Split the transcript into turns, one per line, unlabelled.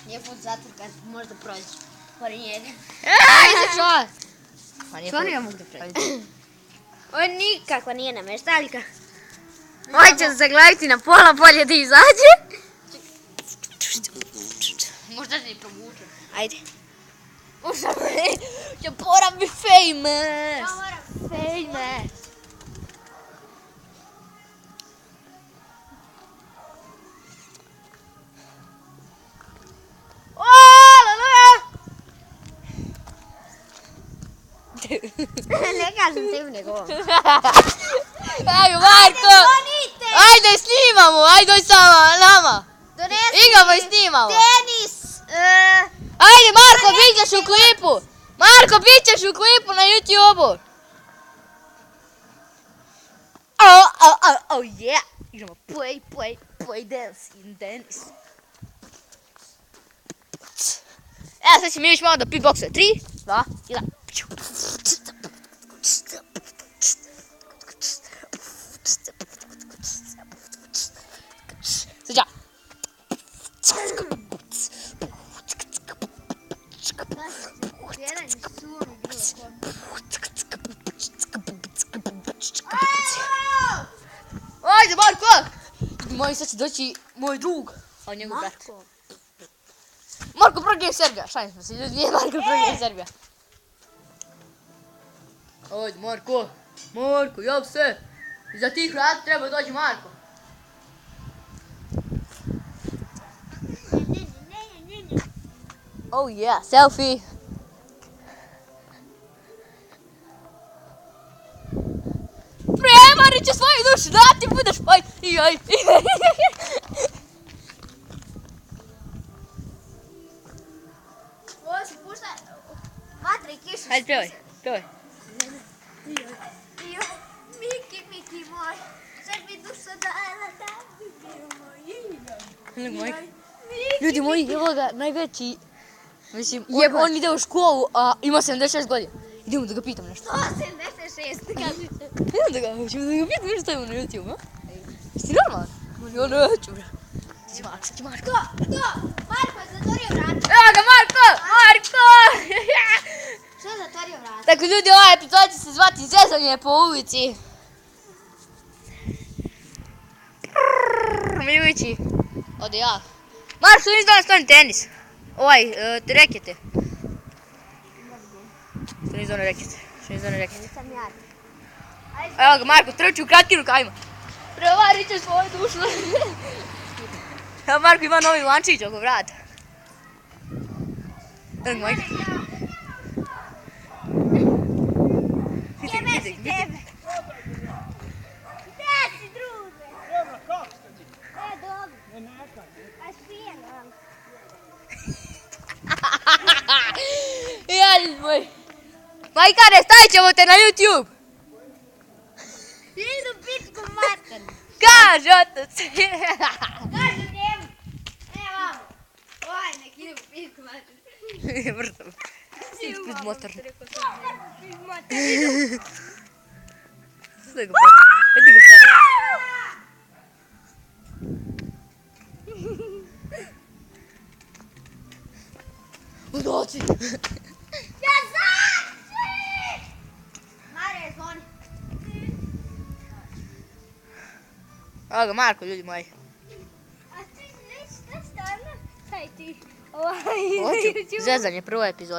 Nije put zato kad možda prođeš pored njega.
Izašao!
Stvarno ja mogu da prođem. Ovo nikakva nije namještaljka.
Ovo će se gledati na pola, bolje da izađe.
Možda se i probučem.
Ajde. Ja moram biti famous.
Ja moram
Famous.
Ne kažem tebi nego ovom.
Ajde, Marko! Ajde, snimamo! Ajde, doj sama nama! Igramo i snimamo!
Tenis!
Ajde, Marko, bit ćeš u klipu! Marko, bit ćeš u klipu na YouTube-u! Oh yeah! Igramo play dance in Dennis. Evo, sad će mi još malo da beatboxuje. 3, 2, 1. Sad ja.
Jedan je suru bilo
Ajde, Marko! Moj, sad će doći moj drug. A njegov brat. Marko Pro Game Serbia. Šalim smo se, ljudi, nije Marko Pro Game Serbia. Ajde, Marko. Marko, jav se. Iza tih vrata treba doći Marko. Oh yeah, selfie. Premarit će svoju dušu, da ti budeš fajn. Jaj.
Ovo se pušta vatra i kiša.
Hajde, pevaj, pevaj.
Miki moj, sve mi duša dala da bi bio moj.
Ljudi moji, evo ga, najveći. Mislim, on ide u školu, a ima 76 godina. Idemo da ga pitam nešto.
176, kažete.
Idemo da ga pitam nešto ima na YouTube, a? Jesi normalan? Ja neću, bre. Ti Marko.
Marko je zatvorio vrata.
Evo ga, Marko! Marko!
Što je zatvorio vrata?
Dakle, ljudi, ovaj epizod će se zvati Zezanje po ulici. Miljujući. Ode ja. Marko, što nisi danas kloni tenis? Rekete. Što nisi dono rekete?
Nisam ja.
Evo ga, Marko, trči u kratkim rukavima. Prevarit će svoju dušu. Evo, Marko ima novi lančić oko vrata. Evo ga, Majka.
Jebe si tebe. Gdje si, druže?
Dobro, kako ste ti?
Dobro.
Ne nekaj.
A spijem vam.
Ja, ljudi moji. Majkare, stavit ćemo te na YouTube.
Idu pičku mater.
Kaže, otac.
Kaže njemu. Vamo. Nek ide u pičku mater.
Vrtam. Ispred motor.
Pičku mater.
Sve ga prati. Ajde ga prati. Udoci.
Ja zači! Mare, zvoni.
Evo ga, Marko, ljudi moji.
A ti šta stvarno? Hej ti.
Hoću. Zezanje, prva epizoda.